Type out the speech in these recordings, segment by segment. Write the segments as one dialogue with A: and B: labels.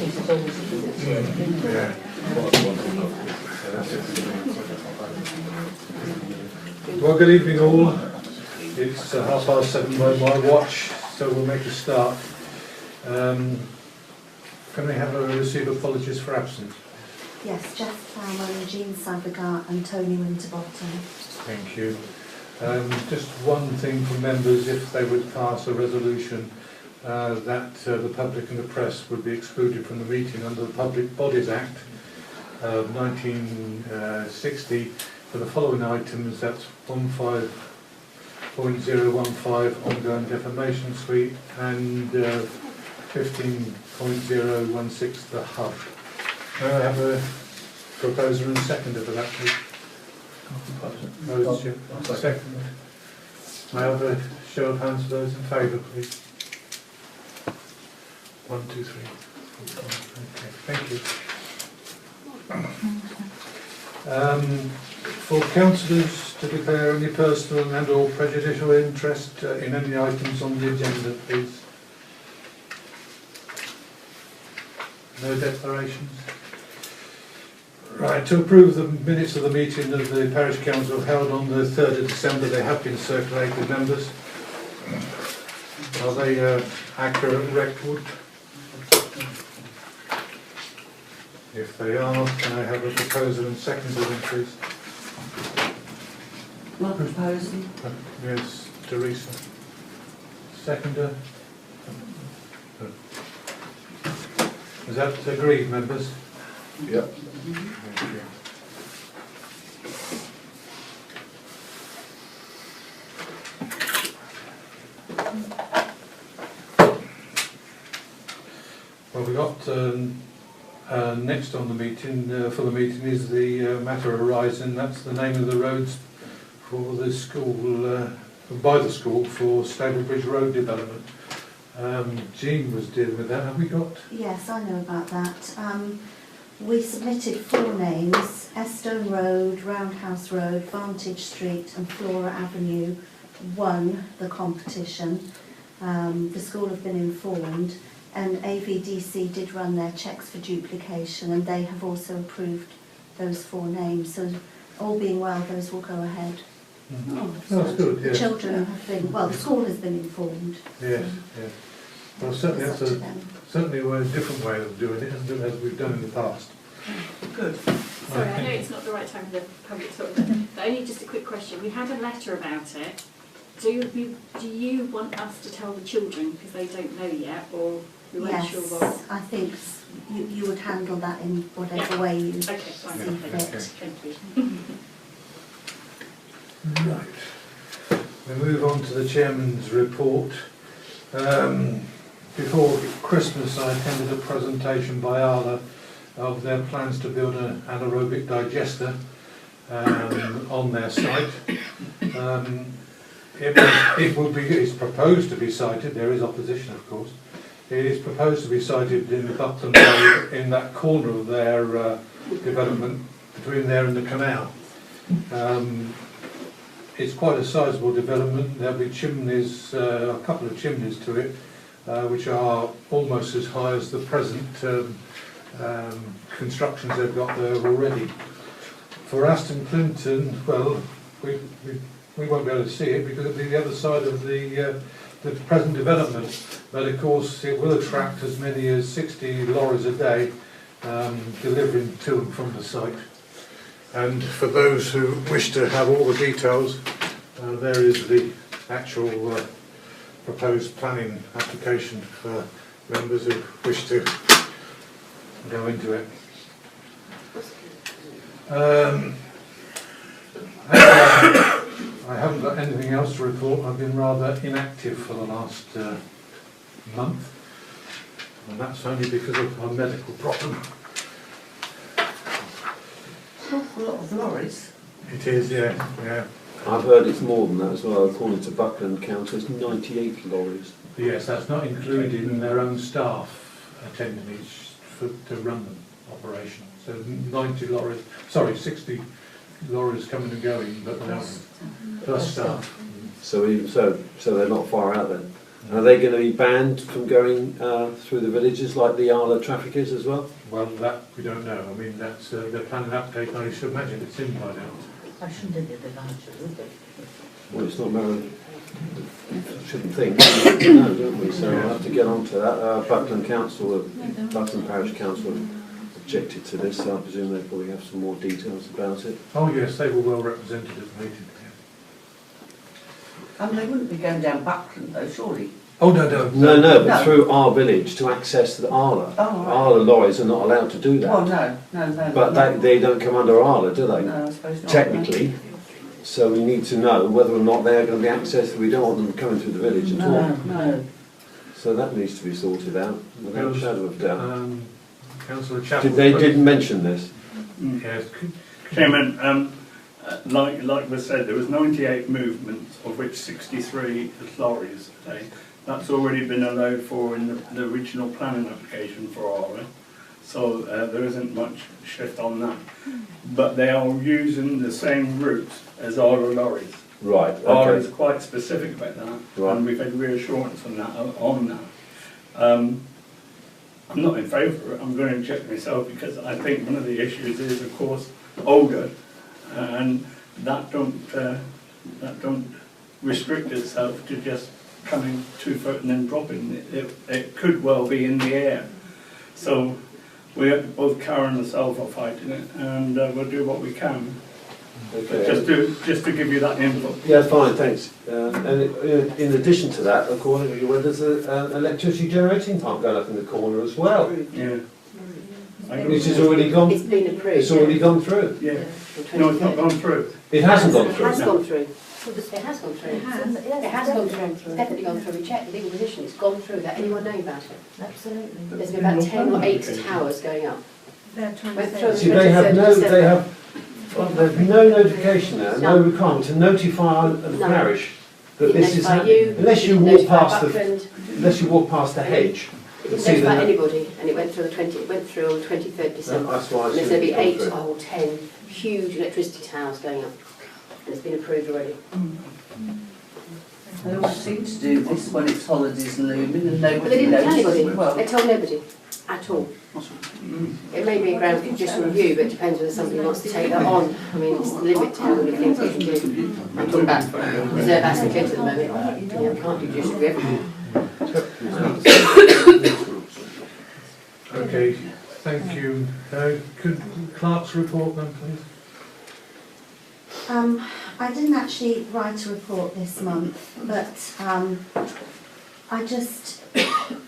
A: Yeah. Well, good evening all. It's 7:30 by my watch, so we'll make a start. Can we have a receive apologies for absence?
B: Yes, Jeff Flower and Jean Savigar and Tony Winterbottom.
A: Thank you. Just one thing for members, if they would pass a resolution that the public and the press would be excluded from the meeting under the Public Bodies Act of 1960 for the following items. That's 15.015 ongoing defamation suite and 15.016 the hub. May I have a proposer and seconder for that, please? Second. May I have a show of hands for those in favour, please? 1, 2, 3, 4, 5. Okay, thank you. For councillors to declare any personal and or prejudicial interest in any items on the agenda, please. No declarations? Right, to approve the minutes of the meeting of the Parish Council held on the 3rd of December, they have been circulated, members. Are they accurate record? If they are, can I have a proposal and seconder then, please?
C: My proposal.
A: Yes, Teresa. Seconder? Is that agreed, members?
D: Yep.
A: Thank you. Well, we got next on the meeting, for the meeting, is the matter arising. That's the name of the roads for the school, by the school for Stablebridge Road development. Jean was dealing with that. Have we got?
B: Yes, I know about that. We submitted 4 names: Aston Road, Roundhouse Road, Vantage Street and Flora Avenue won the competition. The school have been informed, and AVDC did run their checks for duplication, and they have also approved those 4 names. So all being well, those will go ahead.
A: Mm-hmm. Oh, that's good, yeah.
B: The children have been, well, the school has been informed.
A: Yes,
B: so
A: yes. Well, certainly that's a different way of doing it, isn't it, as we've done in the past.
C: Good.
E: Sorry, I know it's not the right time for the public talk, but only just a quick question. We had a letter about it. Do you want us to tell the children because they don't know yet, or we weren't sure what?
B: Yes, I think you would handle that in whatever way you see
E: fine.
B: fit.
E: Thank you.
A: Right. We move on to the chairman's report. Before Christmas, I attended a presentation by Arla of their plans to build an anaerobic digester on their site. It's proposed to be sited. There is opposition, of course. It is proposed to be sited in the Buckland Road, in that corner of their development between there and the canal. It's quite a sizable development. There'll be chimneys, a couple of chimneys to it, which are almost as high as the present constructions they've got there already. For Aston Clinton, well, we won't be able to see it because it'll be the other side of the present development, but of course it will attract as many as 60 lorries a day delivering to and from the site. And for those who wish to have all the details, there is the actual proposed planning application for members who wish to go into it. I haven't got anything else to report. I've been rather inactive for the last month, and that's only because of a medical problem.
C: A lot of lorries.
A: It is, yeah.
D: I've heard it's more than that as well. According to Buckland Council, it's 98 lorries.
A: Yes, that's not included in their own staff attending each to run the operation. So 60 lorries coming and going, but plus staff.
D: So they're not far out then. Are they going to be banned from going through the villages like the Arla traffic is as well?
A: Well, that we don't know. I mean, that's they're planning an update. I should imagine it's in by now.
C: I shouldn't have did the voucher, would they?
D: Well, it's not Maryland. Shouldn't think. No, don't we? So we'll have to get on to that. Buckland Council, Buckland Parish Council objected to this, so I presume they probably have some more details about it.
A: Oh yes, they were well represented at the meeting.
C: And they wouldn't be going down Buckland though, surely?
A: Oh no,
D: No, but
C: No.
D: through our village to access the Arla.
C: Oh, right.
D: Arla lorries are not allowed to do that.
C: Well, no.
D: But
C: no.
D: they don't come under Arla, do they?
C: No, I suppose not.
D: Technically. So we need to know whether or not they're going to be accessed. We don't want them coming through the village at all.
C: No.
D: So that needs to be sorted out without a shadow of doubt.
A: Councillor Chapel.
D: They didn't mention this.
A: Yes.
F: Chairman, like was said, there was 98 movements, of which 63 is lorries today. That's already been allowed for in the original planning application for Aura, so there isn't much shift on that. But they are using the same route as Aura lorries.
D: Right.
F: Aura is
D: Okay.
F: quite specific about that,
D: Right.
F: and we've had reassurance on that. I'm not in favour of it. I'm going to inject myself because I think one of the issues is, of course, Olga, and that don't restrict itself to just coming 2 foot and then dropping. It could well be in the air. So both Karen and myself are fighting it, and we'll do what we can.
D: Okay.
F: Just to give you that input.
D: Yeah, fine, thanks. And in addition to that, according to you, there's an electricity generating plant going up in the corner as well,
F: Yeah.
D: which has already gone.
G: It's been approved.
D: It's already gone through.
F: Yeah.
G: Yeah.
F: No, it's not gone through.
D: It hasn't gone
G: It
D: through.
G: has gone through. It has gone through.
B: It has.
G: It has gone through. It's definitely gone through. We checked the legal position. It's gone through. Without anyone knowing about it.
B: Absolutely.
G: There's been about 10 or 8 towers going up.
B: They're trying
G: Went
B: to
G: through
B: say.
D: See, they have there's no notification there, no requirement to notify the
G: No.
D: parish that
G: Didn't
D: this is
G: notify
D: happening,
G: you,
D: unless you
G: didn't
D: walk
G: notify
D: past the
G: Buckland,
D: hedge.
G: it
D: and
G: didn't
D: see
G: notify
D: the-
G: anybody, and it went through on 23rd December.
D: That's why
G: And there's
D: it's
G: going to be
D: gone
G: 8
D: through.
G: or 10 huge electricity towers going up, and it's been approved already.
C: They always seem to do this when it's holidays looming and
G: But they
C: nobody
G: didn't tell
C: knows.
G: anybody.
C: Well,
G: They told nobody at all. It may be a ground for judicial review, but it depends whether somebody wants to take that on. I mean, it's the limit to how many things we can do. I'm talking about reserve asset clips at the moment. Yeah, we can't do judicial review everything.
A: Okay, thank you. Could Clerk's report then, please?
B: I didn't actually write a report this month, but I just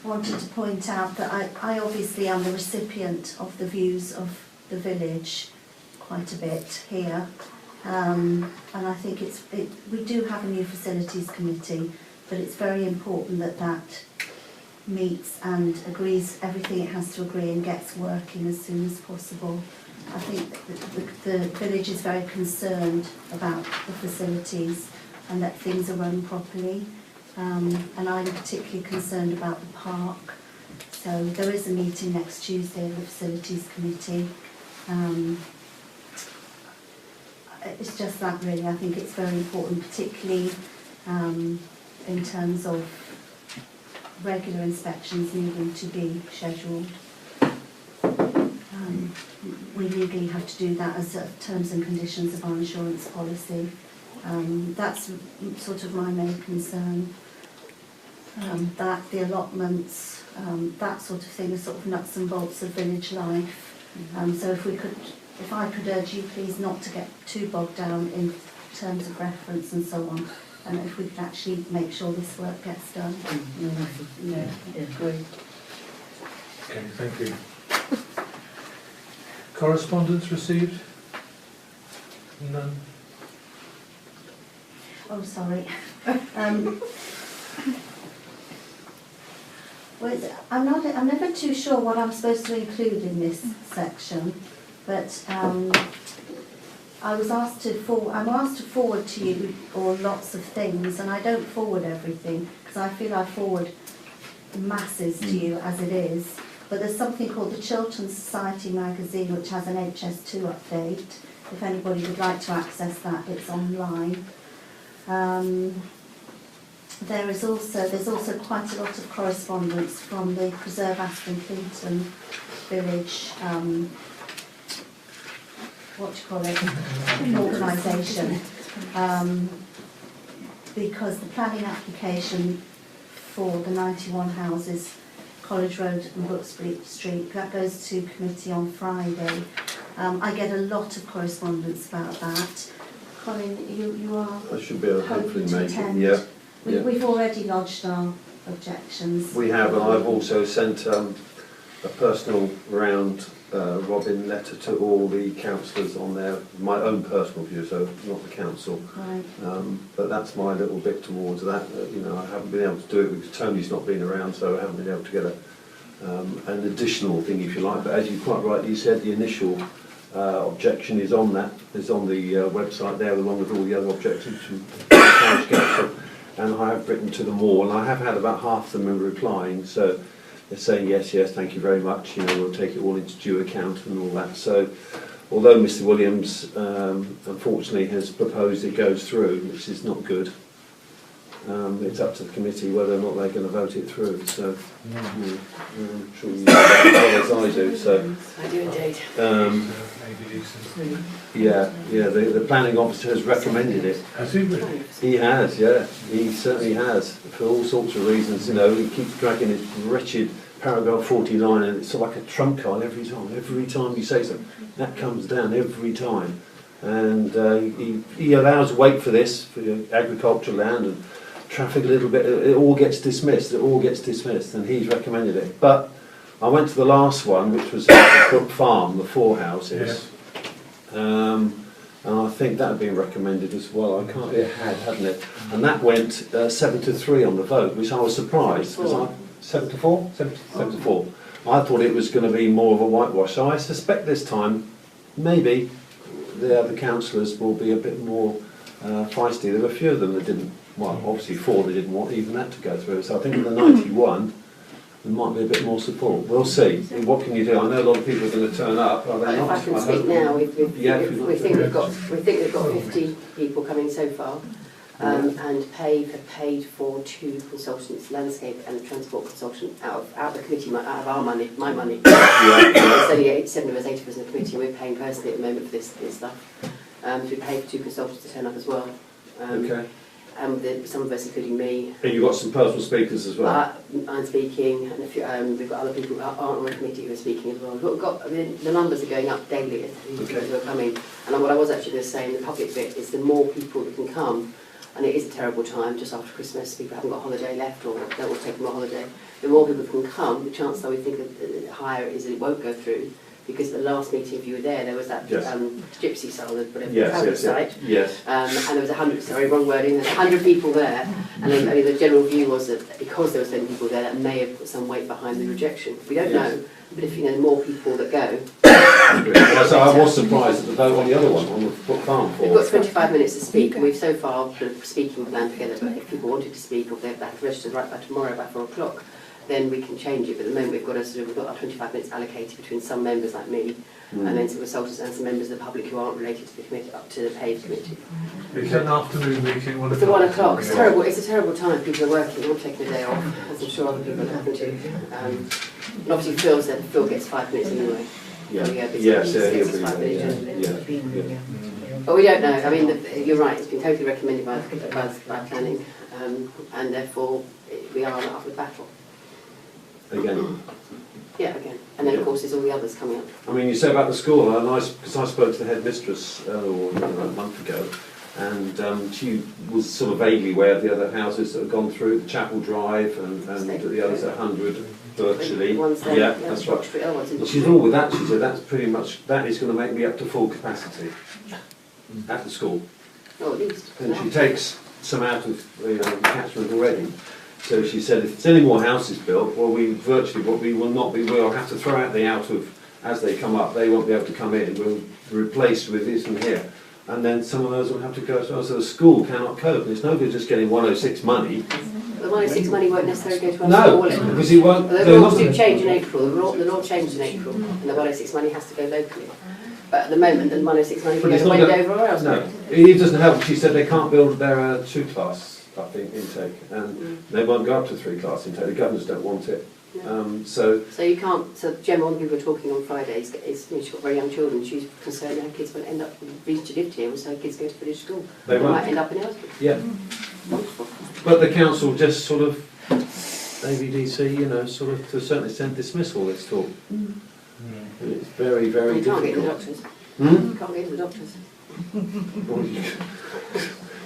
B: wanted to point out that I obviously am the recipient of the views of the village quite a bit here, and I think we do have a new facilities committee, but it's very important that meets and agrees everything it has to agree and gets working as soon as possible. I think the village is very concerned about the facilities and that things are run properly. And I'm particularly concerned about the park. So there is a meeting next Tuesday of the Facilities Committee. It's just that really, I think it's very important, particularly in terms of regular inspections needing to be scheduled. We legally have to do that as terms and conditions of our insurance policy. That's sort of my main concern. That the allotments, that sort of thing, are sort of nuts and bolts of village life. So if I could urge you please not to get too bogged down in terms of reference and so on, and if we could actually make sure this work gets done.
C: yeah, agree.
A: Okay, thank you. Correspondence received? None.
B: Oh, sorry. I'm never too sure what I'm supposed to include in this section, but I'm asked to forward to you all lots of things, and I don't forward everything because I feel I forward masses to you as it is. But there's something called the Chiltern Society magazine, which has an HS2 update. If anybody would like to access that, it's online. there's also quite a lot of correspondence from the Preserve Aston Clinton Village, organisation, because the planning application for the 91 houses, College Road and Brook Street, that goes to committee on Friday. I get a lot of correspondence about that. Colin, you are
D: I should be able to hopefully
B: hoping to
D: make it,
B: attend.
D: yeah.
B: We've already lodged our objections.
D: We have, and I've also sent a personal round Robin letter to all the councillors on there, my own personal view, so not the council.
B: Right.
D: But that's my little bit towards that. You know, I haven't been able to do it because Tony's not been around, so I haven't been able to get an additional thing, if you like. But as you quite rightly said, the initial objection is on the website there, along with all the other objections from the parish council. And I have written to them all, and I have had about half of them replying. So they're saying yes, thank you very much. You know, we'll take it all into due account and all that. So, although Mr. Williams unfortunately has proposed it goes through, which is not good, it's up to the committee whether or not they're going to vote it through. So, I'm sure you know as well as I do. So,
G: I do indeed.
D: The planning officer has recommended it.
A: Has he really?
D: He has, yeah. He certainly has, for all sorts of reasons. You know, he keeps dragging his wretched paragraph 49, and it's sort of like a trump card every time. Every time you say something, that comes down every time. And he allows wait for this, for agricultural land and traffic a little bit. It all gets dismissed. And he's recommended it. But I went to the last one, which was at the Brook Farm, the 4 houses. And I think that had been recommended as well. I can't. It hadn't it? And that went 7-3 on the vote, which I was surprised because 7 to 4. I thought it was going to be more of a whitewash. So I suspect this time, maybe the other councillors will be a bit more feisty. There were a few of them that didn't. Well, obviously 4 they didn't want even that to go through. So I think in the 91. There might be a bit more support. We'll see. What can you do? I know a lot of people are going to turn up. Are they
G: If
D: not?
G: I can speak now, we think we've got 50 people coming so far, and paid for 2 consultants, landscape and transport consultant out of the committee, out of our money, my money. It's only 7 of us, 8 of us in the committee, and we're paying personally at the moment for this stuff. So we paid for 2 consultants to turn up as well.
D: Okay.
G: Some of us, including me.
D: And you've got some personal speakers as well?
G: I'm speaking, and we've got other people who aren't on the committee who are speaking as well. The numbers are going up daily as people who are coming. And what I was actually going to say in the public bit is the more people that can come, and it is a terrible time, just after Christmas, people haven't got holiday left or don't want to take them on holiday, the more people can come, the chance that we think higher is that it won't go through. Because the last meeting, if you were there was that gypsy soul, whatever, site.
D: Yes.
G: And there was 100, sorry, wrong wording, there's 100 people there. And then, I mean, the general view was that because there were so many people there, that may have put some weight behind the rejection. We don't know, but if you know more people that go.
D: So I was surprised at the vote on the other one, on the Brook Farm.
G: We've got 25 minutes to speak, and we've so far put a speaking plan together, but if people wanted to speak, or they're back registered right by tomorrow by 4 o'clock, then we can change it. But at the moment we've got our 25 minutes allocated between some members like me and then some consultants and some members of the public who aren't related to the committee, up to the paid committee.
A: It's an afternoon meeting, 1 o'clock.
G: It's at 1 o'clock. It's terrible. It's a terrible time. People are working. I'm taking a day off, as I'm sure other people are having to. And obviously Phil gets 5 minutes anyway. But we don't know. I mean, you're right. It's been totally recommended by planning, and therefore we are on an upward battle.
D: Again.
G: Yeah, again. And then, of course, there's all the others coming up.
D: I mean, you say about the school, because I spoke to the headmistress a month ago, and she was sort of vaguely aware of the other houses that have gone through, the Chapel Drive and the others at 100 virtually. That's right. She's all with that. She said that's pretty much, that is going to make me up to full capacity at the school.
G: Oh, at least.
D: And she takes some out of the catchment already. So she said, if there's any more houses built, well, we'll have to throw out the out of, as they come up, they won't be able to come in. We'll replace with this and here. And then some of those will have to go as well. So the school cannot cope. It's no good just getting 106 money.
G: The 106 money won't necessarily go to
D: no, because it won't.
G: The laws do change in April. The law changed in April, and the 106 money has to go locally. But at the moment, the 106 money will go to Wendover or else.
D: No, it doesn't help. She said they can't build their 2 class I think, intake, and they won't go up to 3-class intake. The governors don't want it.
G: No.
D: So
G: So you can't, so Gemma, one thing we were talking on Friday is she's got very young children, she's concerned her kids won't end up, reached lived here, so her kids go to village school.
D: they
G: They might
D: won't.
G: end up in Ellsbury.
D: Yeah.
G: Wonderful.
D: But the council just sort of, AVDC, you know, sort of to a certain extent dismiss all this talk. And it's very, very
G: You can't get to the
D: difficult.
G: doctors.
D: Hmm?
G: You can't get to the doctors.
D: Well,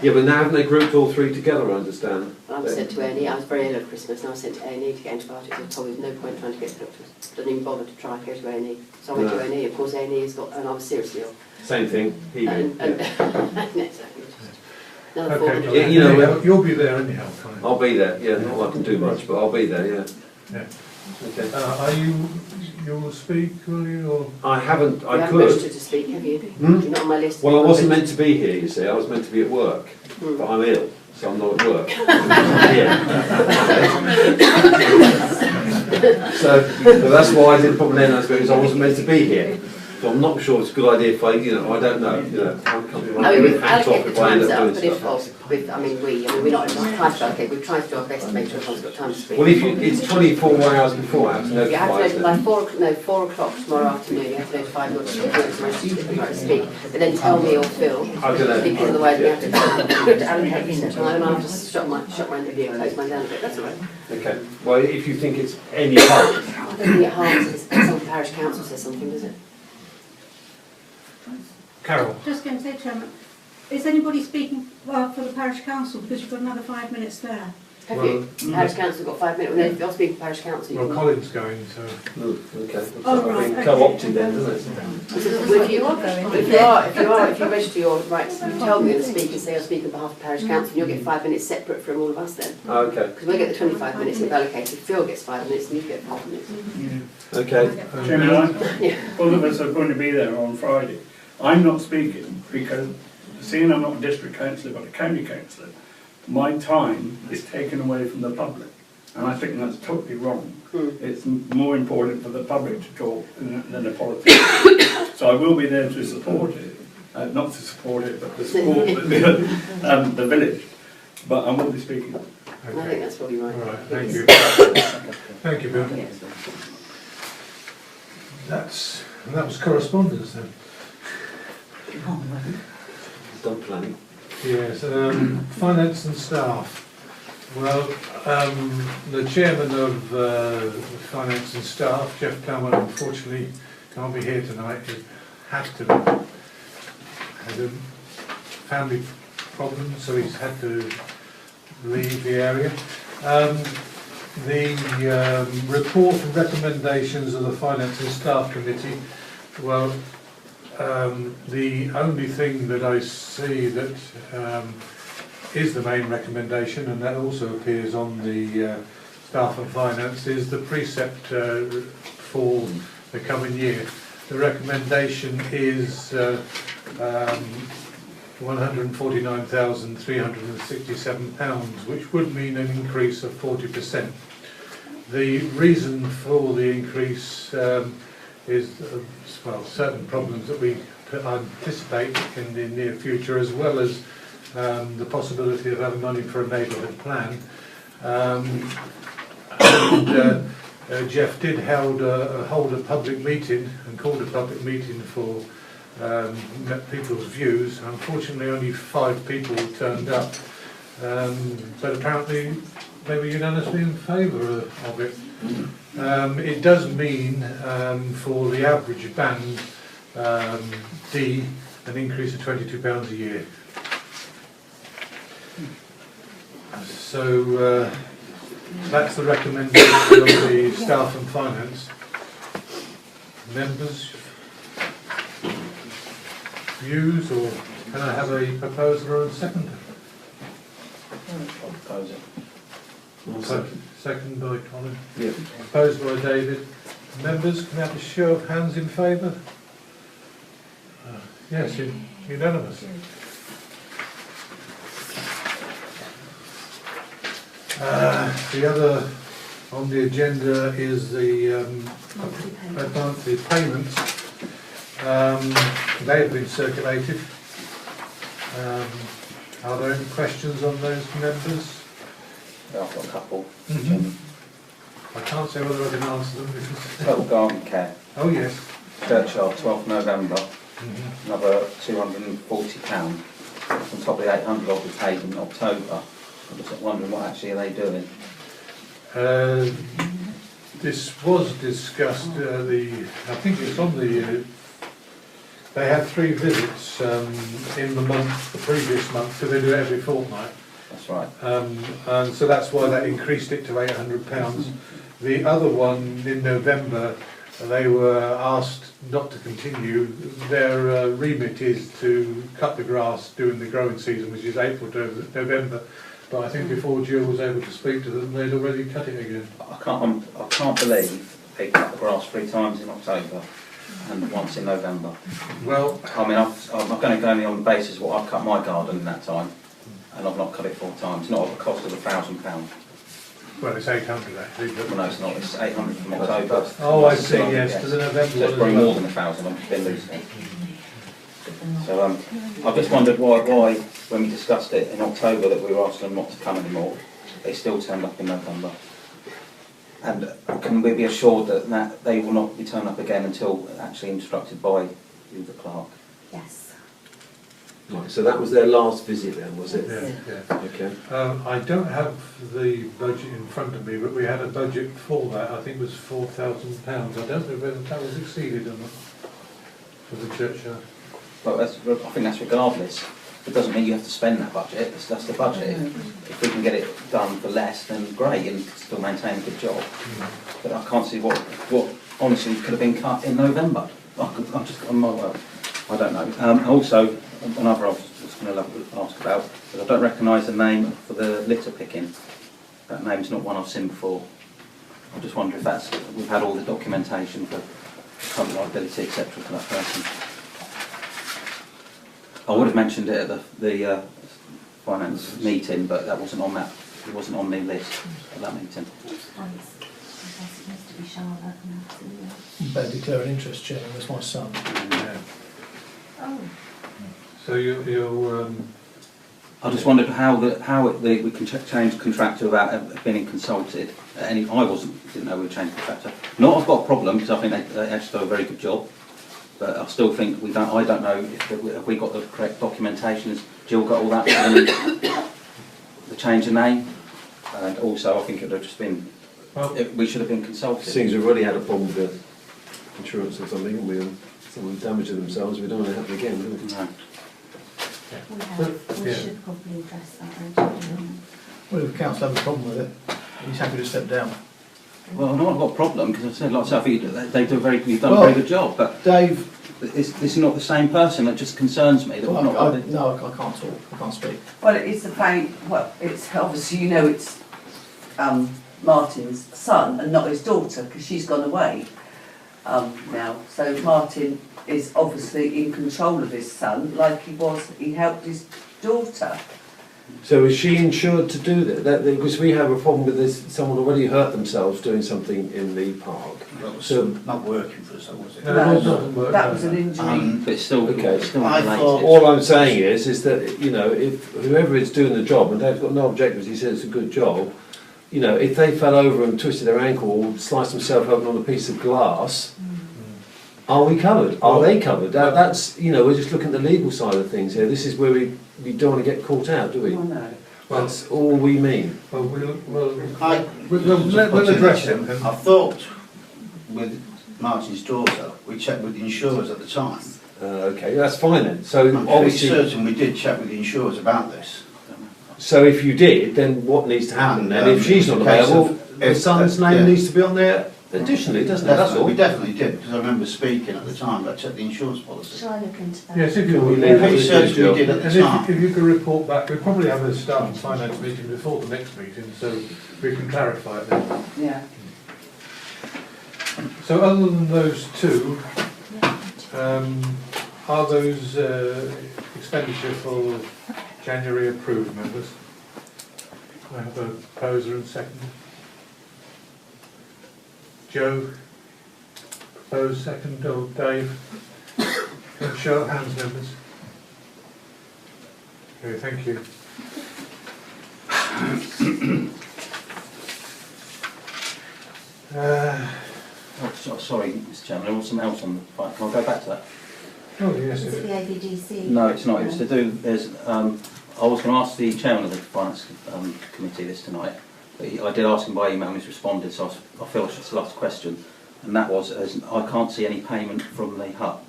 D: yeah, but now haven't they grouped all three together, I understand?
G: I was sent to A&E, I was very ill at Christmas, and I was sent to A&E to get antibiotics. I was told there's no point trying to get to the doctors. Didn't even bother to try and go to A&E. So I went
D: No.
G: to A&E, of course A&E has got, and I was seriously ill.
D: Same thing, heaving.
G: And,
D: Yeah.
G: exactly. Another
A: Okay,
G: 400
D: Yeah, you know,
A: anyhow, you'll be there anyhow, Colin.
D: I'll be there, yeah, not that I can do much, but I'll be there, yeah.
A: Yeah.
D: Okay.
A: You'll speak, will you, or?
D: I haven't,
G: You
D: I
G: haven't
D: could.
G: registered to speak, have you?
D: Hmm?
G: You're not on my list.
D: Well, I wasn't meant to be here, you see, I was meant to be at work,
G: Hmm.
D: but I'm ill, so I'm not at work. Yeah. So that's why I didn't put my name down, because I wasn't meant to be here. So I'm not sure it's a good idea if I, you know, I don't know, you know.
G: I mean, we've allocated the
D: I end
G: times
D: up
G: up,
D: doing
G: but if,
D: stuff.
G: we're not trying to allocate, we've tried to do our best to make sure everyone's got time to speak.
D: Well, if you, it's 24 hours before I have to
G: You have
D: notify,
G: to
D: isn't
G: notify
D: it?
G: 4 o'clock tomorrow afternoon, you have to notify your to speak, but then tell me or Phil,
D: I don't know.
G: because otherwise we have to allocate set time, and I'll have to shut my video, close mine down a bit, that's all right.
D: Okay, well, if you think it's any harm,
G: I don't think it harms if some parish council says something, does it?
A: Carol?
H: Just going to say, Chairman, is anybody speaking for the parish council, because you've got another 5 minutes there?
G: Have
A: Well,
G: you? Parish council got 5 minutes, well, if you're speaking for parish council, you
A: Well,
G: can...
A: Colin's going, so.
D: okay.
H: Oh,
D: I've
H: right,
D: been
H: okay.
D: co-opted then, doesn't it?
G: Well, if you register your rights, you tell me to speak and say I speak on behalf of parish council, and you'll get 5 minutes separate from all of us then.
D: Oh, okay,
G: Because we'll get the 25 minutes you've allocated, Phil gets 5 minutes, and you get 5 minutes.
D: okay.
F: Chairman,
G: Yeah.
F: all of us are going to be there on Friday. I'm not speaking because, seeing I'm not a district councillor but a county councillor, my time is taken away from the public. And I think that's totally wrong. It's more important for the public to talk than the politicians. So I will be there to support it. Not to support it, but to support the village. But I will be speaking.
G: I think
A: Okay,
G: that's probably right.
A: all right, thank you. Thank you, Bill. That was correspondence then.
D: Done planning.
A: Yes, finance and staff. Well, the chairman of finance and staff, Jeff Plummer, unfortunately can't be here tonight. He had a family problem, so he's had to leave the area. The report and recommendations of the finance and staff committee, well, the only thing that I see that is the main recommendation, and that also appears on the staff and finance, is the precept for the coming year. The recommendation is £149,367, which would mean an increase of 40%. The reason for the increase is well, certain problems that we anticipate in the near future, as well as the possibility of having money for a neighbourhood plan. Jeff did hold a public meeting and called a public meeting for people's views. Unfortunately, only 5 people turned up, but apparently they were unanimously in favour of it. It does mean for the average band D an increase of £22 a year. So that's the recommendation of the staff and finance. Members, views, or can I have a proposer or a seconder? Second by Colin.
D: Yeah.
A: Proposed by David. Members, can I have a show of hands in favour? Yes, unanimous. The other on the agenda is the monthly payments. They have been circulated. Are there any questions on those members?
I: Yeah, I've got a couple.
A: I can't say whether I can answer them because...
I: Total garden care,
A: Oh, yes.
I: churchyard, 12th November, another £240 on top of the 800 odd we paid in October. I'm just wondering what actually are they doing?
A: This was discussed, I think it's on the, they had 3 visits in the month, the previous month, so they do it every fortnight.
I: That's right.
A: And so that's why that increased it to £800. The other one in November, they were asked not to continue. Their remit is to cut the grass during the growing season, which is April to November. But I think before Jill was able to speak to them, they'd already cut it again.
I: I can't believe they cut the grass 3 times in October and once in November.
A: Well,
I: I mean, I'm going to go only on the basis of what I've cut my garden in that time, and I've not cut it 4 times, not at the cost of £1,000.
A: well, it's 800 actually. But
I: Well, no, it's not. It's 800 from October.
A: oh, I see. Yes, to the November
I: So it's
A: one
I: probably
A: as
I: more
A: well.
I: than 1,000. I've just been losing. So I just wondered why, when we discussed it in October, that we were asking them not to come anymore. They still turned up in November. And can we be assured that they will not be turned up again until actually instructed by you, the clerk?
B: Yes.
D: Right, so that was their last visit then, was it?
A: Yeah, yeah.
D: Okay.
A: I don't have the budget in front of me, but we had a budget for that. I think it was £4,000. I don't know whether that was exceeded or not for the churchyard.
I: Well, I think that's regardless. It doesn't mean you have to spend that budget. That's the budget. If we can get it done for less, then great, and still maintain a good job. But I can't see what honestly could have been cut in November. I don't know. Also, another I was going to ask about, but I don't recognise the name for the litter picking. That name's not one I've seen before. I just wonder if we've had all the documentation for public liability, etc. for that person. I would have mentioned it at the finance meeting, but that wasn't on that. It wasn't on the list at that meeting.
B: I guess it needs to be Charlotte and that's in there.
J: You better declare an interest, Chairman, that's my son.
A: Yeah.
B: Oh.
A: So you're
I: I just wondered we can change contractor without being consulted. I didn't know we were changing contractor. Not I've got a problem because I think they actually do a very good job. But I still think I don't know if we got the correct documentation. Has Jill got all that? The change of name, and also I think it would have just been. We should have been consulted.
D: Seems we've already had a problem with the insurance or something, and someone damaged themselves. We don't want to happen again, do we?
I: No.
B: We should probably address that.
J: Well, if the council have a problem with it, he's happy to step down.
I: Well, I've not got a problem because I said, like I said, you've done a very good job. But
J: Dave,
I: this is not the same person. That just concerns me. That
J: well,
I: we've not got the-
J: no, I can't talk, I can't speak.
C: Well, it's it's obviously, it's Martin's son and not his daughter, because she's gone away now. So Martin is obviously in control of his son, like he helped his daughter.
D: So is she insured to do that? Because we have a problem with this. Someone already hurt themselves doing something in the park.
K: That was
D: So
K: not working for us, was it?
A: No,
C: No,
A: it doesn't work,
C: that
A: no,
C: was an
A: no.
C: injury.
I: But it's still
D: Okay.
I: it's still
K: I
I: related.
K: thought-
D: all I'm saying is that if whoever is doing the job, and Dave's got no objections, he says it's a good job. If they fell over and twisted their ankle or sliced themselves open on a piece of glass, are we covered? Are they covered? That's we're just looking at the legal side of things here. This is where we don't want to get caught out, do we?
C: Oh, no.
D: That's all we mean.
A: Well, we'll
K: We'll
A: address it.
K: I thought with Martin's daughter, we checked with the insurers at the time.
D: Okay, that's fine then. So
K: I'm pretty
D: obviously,
K: certain we did check with the insurers about this.
D: so if you did, then what needs to happen then? If she's not
K: it's a case
D: available,
K: of-
D: the son's name
K: yeah.
D: needs to be on there additionally, doesn't it? That's all.
K: We definitely did, because I remember speaking at the time, but I checked the insurance policy.
B: Shall I look into that?
A: Yes, if you
D: We
A: would.
D: leave
K: I'm pretty
D: it
K: certain
D: Jill.
K: we did at
A: And
K: the time.
A: if you could report back, we'll probably have a staff and finance meeting before the next meeting, so we can clarify it then.
C: Yeah.
A: So other than those two, are those expenditure for January approved, members? I have a proposer and second. Joe, proposed second, or Dave? Can I show of hands, members? Okay, thank you.
I: Sorry, Mr Chairman, there was something else on the file. Can I go back to that?
A: Oh, yes.
B: Is it the AVDC?
I: No, it's not. It was to do, I was going to ask the chairman of the finance committee this tonight. But I did ask him by email and he's responded, so I feel I should still ask the question. And that was, as I can't see any payment from the hut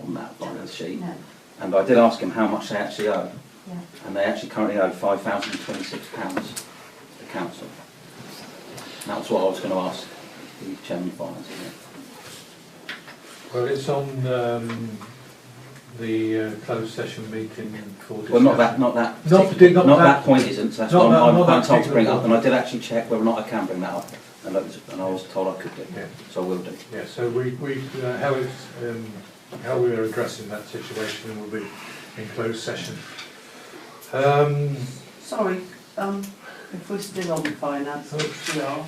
I: on that finance sheet.
B: No.
I: And I did ask him how much they actually owe.
B: Yeah.
I: And they actually currently owe £5,026 to the council. And that was what I was going to ask the chairman of finance.
A: Well, it's on the closed session meeting for discussion.
I: Well, not that point isn't, so that's why I'm quite told to bring it up. And I did actually check whether or not I can bring that up. And I was told I could do,
A: yeah.
I: So I will do.
A: Yeah, so how we are addressing that situation will be in closed session.
C: Sorry, if we're still on finance, which we are,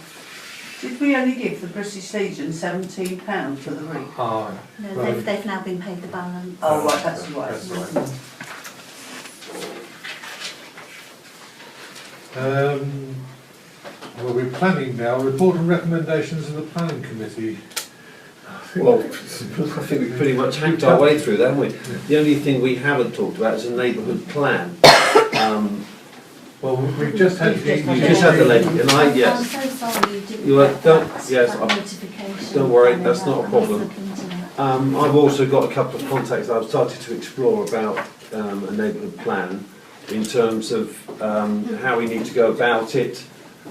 C: did we only give the British Legion £17 for the wreath?
A: Ah,
B: No,
A: well,
B: they've now been paid the balance.
C: Oh, right, that's right.
A: That's right. Well, we're planning now, report and recommendations of the planning committee.
D: Well, I think we've pretty much hacked our way through that, haven't we? The only thing we haven't talked about is a neighbourhood plan.
A: Well, we've just had
D: You just had the lady, and yes.
B: I'm so sorry you didn't
D: You
B: get
D: yes,
B: that notification.
D: don't worry, that's not a
B: Let's
D: problem.
B: look into that.
D: I've also got a couple of contacts that I've started to explore about a neighbourhood plan in terms of how we need to go about it,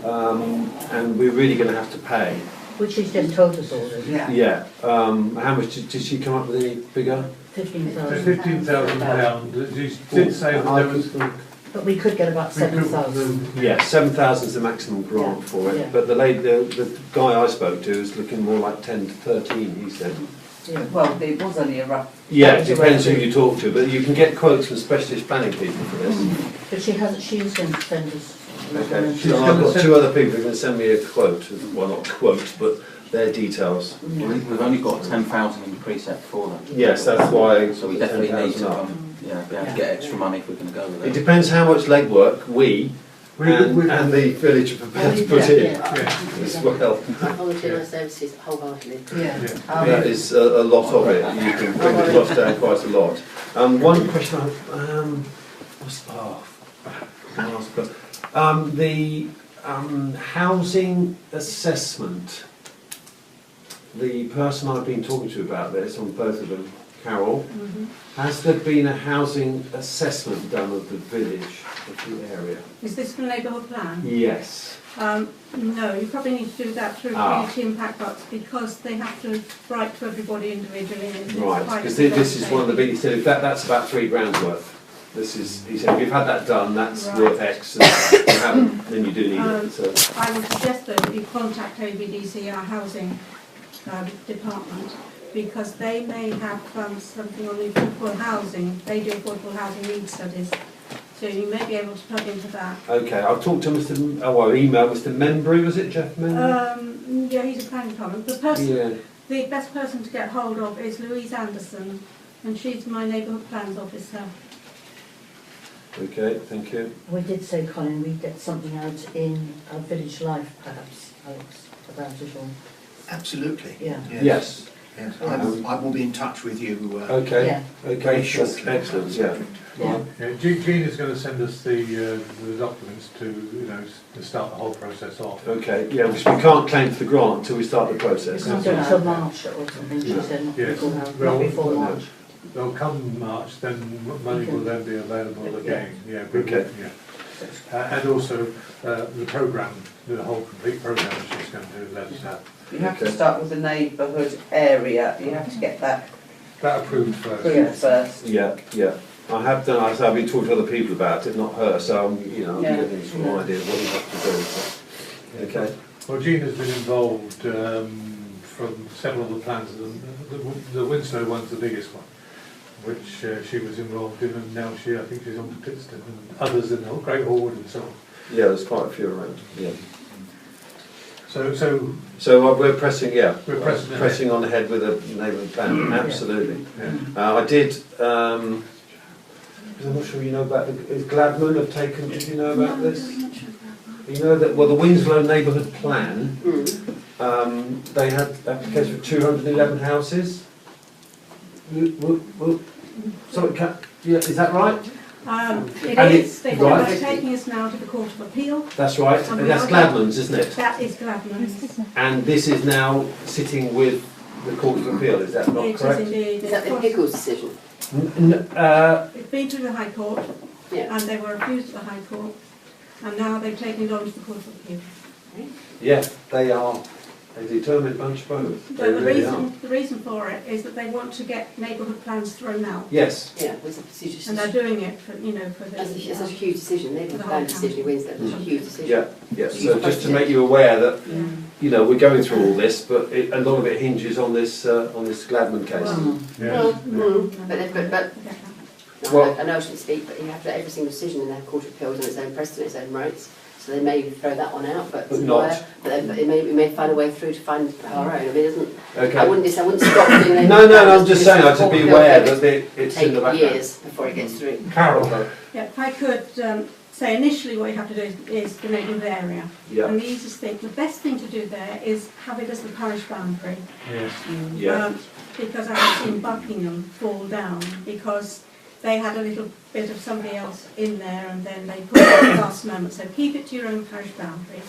D: and we're really going to have to pay.
L: Which she's just told us already.
C: Yeah.
D: Yeah. How much did she come up with? Any figure?
L: £15,000.
A: £15,000. You did say that there was.
L: But we could get about 7,000.
D: Yeah, 7,000 is the maximum grant for it.
L: Yeah.
D: But the guy I spoke to is looking more like 10 to 13. He said.
L: Yeah.
C: Well, it was only a rough.
D: Yeah, it depends who you talk to, but you can get quotes from specialist planning people for this.
L: But she hasn't. She was going to send us.
D: Okay. So I've got two other people who can send me a quote. Well, not quote, but their details.
I: We've only got 10,000 in the precept for that.
D: Yes, that's why.
I: So we definitely need
D: 10,000 up.
I: to be able to get extra money if we're going to go with
D: It
I: it.
D: depends how much legwork we and the village are prepared to put in as well.
G: I volunteer my services wholeheartedly.
C: Yeah.
D: That is a lot of it. You can bring the cost down quite a lot. One question the housing assessment. The person I've been talking to about this, on both of them, Carol, has there been a housing assessment done of the village, of the area?
H: Is this the neighbourhood plan?
D: Yes.
H: No, you probably need to do that through community impact box because they have to write to everybody individually. And it's
D: Right,
H: quite
D: because this is one of the big, he said that's about £3,000 worth. This is, he said, we've had that done, that's worth X, and if you haven't, then you do need it. So.
H: I would suggest that you contact ABDC, our housing department, because they may have something on the affordable housing. They do affordable housing needs studies, so you may be able to plug into that.
D: Okay, I've talked to emailed Mr. Membry, was it Jeff Membry?
H: Yeah, he's a planning department. The best person to get hold of is Louise Anderson, and she's my neighbourhood plans officer.
D: Okay, thank you.
L: We did say, Colin, we'd get something out in our village life, perhaps, Alex, about it all.
K: Absolutely.
L: Yeah.
D: Yes.
K: Yes. I will be in touch with you.
D: Okay.
L: Yeah.
D: Okay. That's excellent. Yeah.
L: Yeah.
A: Yeah, Jean is going to send us the documents to to start the whole process off.
D: Okay. Yeah, because we can't claim for the grant until we start the process.
L: We can't do it until March or something, she said, not
A: Yes.
L: before March.
A: They'll come March, then money will then be available again. Yeah.
D: Okay.
A: Yeah. And also the programme, the whole complete programme she's going to let us have.
C: You have to start with the neighbourhood area. You have to get that
A: approved first.
C: approved first.
D: Yeah. Yeah. I have done. I've been talking to other people about it, not her. So I'm getting some idea of what you have to do. So. Okay.
A: Well, Jean has been involved from several of the plans. The Winslow one's the biggest one, which she was involved in, and now I think she's on to Pittston and others in the Great Horde and so on.
D: Yeah, there's quite a few around. Yeah.
A: So
D: we're pressing. Yeah,
A: we're
D: pressing on ahead with a neighbourhood plan. Absolutely.
A: Yeah.
D: I did. because I'm not sure you know about, is Gladman have taken, did you know about this? You know that, well, the Winslow Neighbourhood Plan, they had applications for 211 houses. Sorry, yeah, is that right?
H: It
D: And
H: is, they're
D: right.
H: taking us now to the Court of Appeal.
D: That's right, and that's Gladman's, isn't it?
H: That is Gladman's.
D: And this is now sitting with the Court of Appeal, is that not
H: It is
D: correct?
H: indeed.
G: Is that the Pickles decision?
H: It's been to the High Court,
G: Yeah.
H: and they were refused at the High Court, and now they've taken it on to the Court of Appeal.
D: Yeah, they are a determined bunch both. They
H: But
D: really are.
H: the reason for it is that they want to get neighbourhood plans thrown out.
D: Yes.
G: Yeah, with the procedures.
H: And they're doing it for, you know, for the...
G: It's such a huge decision, they've got a plan decision in Winslow, it's a huge decision.
D: Yeah, yeah. So just to make you aware that,
H: Yeah.
D: you know, we're going through all this, but a lot of it hinges on this Gladman case.
H: Well,
G: No, I know I shouldn't speak, but you have to let every single decision in their Court of Appeals on its own precedent, its own rights. So they may throw that one out, but
D: not.
G: we may find a way through to find our own. I mean, it doesn't.
D: Okay.
G: I wouldn't stop doing.
D: No, I'm just saying, to be aware that it's in the background.
G: Take years before it gets through.
D: Carol.
H: Yeah, if I could say initially what you have to do is the neighbourhood area.
D: Yeah.
H: And the easiest thing, the best thing to do there is have it as the parish boundary.
A: Yes.
D: Yeah.
H: Because I have seen Buckingham fall down because they had a little bit of somebody else in there and then they put it at the last moment. So keep it to your own parish boundary.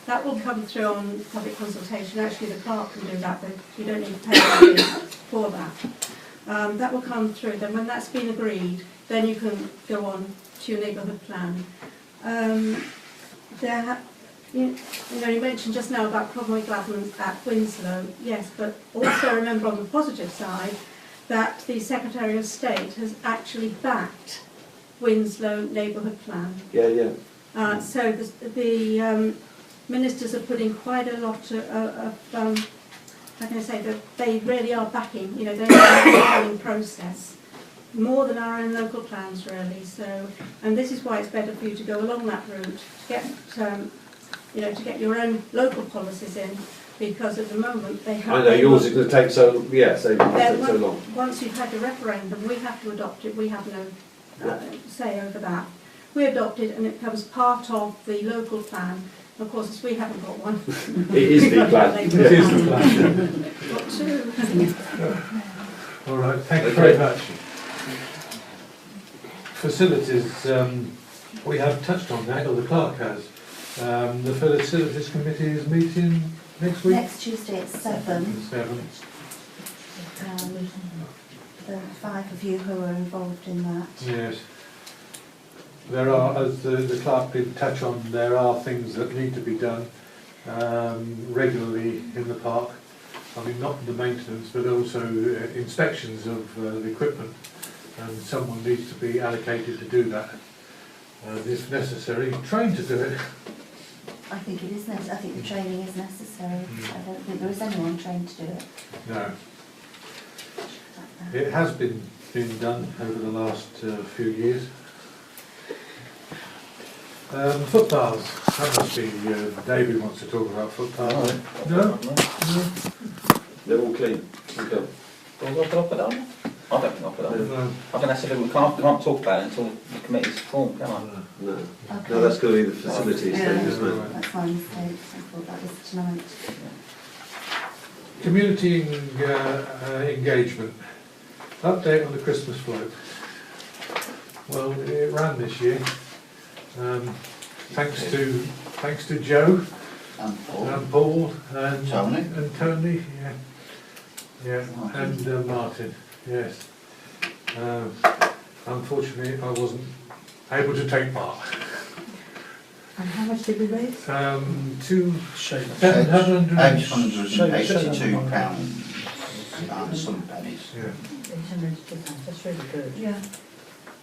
H: That will come through on public consultation. Actually, the clerk can do that, but you don't need to pay anything for that. That will come through. Then when that's been agreed, then you can go on to your neighbourhood plan. You mentioned just now about problem with Gladman at Winslow. Yes, but also remember on the positive side, that the Secretary of State has actually backed Winslow neighbourhood plan.
D: Yeah.
H: So the ministers are putting quite a lot of how can I say, that they really are backing, they're in the planning process, more than our own local plans really. So, and this is why it's better for you to go along that route, to get, to get your own local policies in. Because at the moment they have...
D: I know yours is going to take so long.
H: Once you've had a referendum, we have to adopt it. We have no say over that. We adopt it and it becomes part of the local plan. Of course, as we haven't got one.
D: It is the plan.
A: It is the plan.
H: Got two.
A: All right, thank you very much. Facilities, we have touched on that, or the clerk has. The Facilities Committee is meeting next week?
B: Next Tuesday at 7.
A: 7.
B: The 5 of you who are involved in that.
A: Yes. There are, as the clerk did touch on, there are things that need to be done regularly in the park. I mean, not the maintenance, but also inspections of the equipment. And someone needs to be allocated to do that. If necessary, trained to do it.
B: I think it is necessary. I think the training is necessary. I don't think there is anyone trained to do it.
A: No. It has been done over the last few years. Footpaths. That must be David wants to talk about footpaths. No?
D: They're all clean. Okay.
I: I don't think I'll put it on.
A: No.
I: I think that's we can't talk about it until the committee's formed, can I?
D: No.
B: Okay.
D: No, that's going to be the facilities thing, isn't it?
B: That's my mistake. I thought that was tonight.
A: Community engagement. Update on the Christmas float. Well, it ran this year. Thanks to Joe and Paul and Tony, yeah, and Martin. Yes. Unfortunately, I wasn't able to take part.
L: And how much did we raise?
K: £782 and some pennies.
A: Yeah.
L: £882, that's really good.
B: Yeah.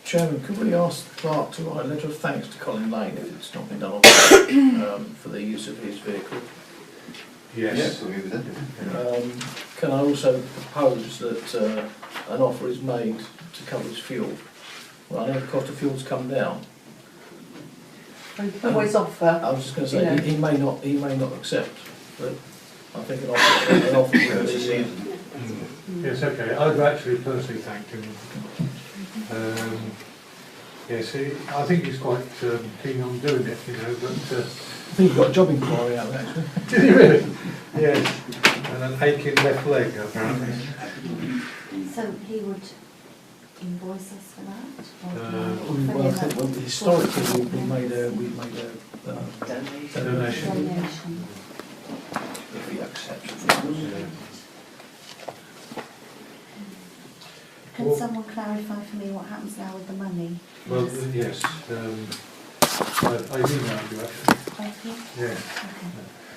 J: Chairman, could we ask the clerk to write a letter of thanks to Colin Lane if it's not been done already, for the use of his vehicle?
A: Yes.
J: Can I also propose that an offer is made to cover his fuel? Well, I know the cost of fuel's come down.
C: Always offer.
J: I was just going to say he may not accept, but I think an offer would be.
A: Yes, okay. I've actually personally thanked him. Yes, I think he's quite keen on doing it, you know, but...
J: I think you've got a job inquiry out there, actually.
A: Did he really? Yes. And an aching left leg, apparently.
B: So he would invoice us for that? Or
J: Well, I think historically we made a
C: Donation.
A: Donation.
B: donation.
I: If we accept it.
B: Can
A: Well-
B: someone clarify for me what happens now with the money?
A: Well, yes. I emailed you, actually.
B: Thank you.
A: Yeah.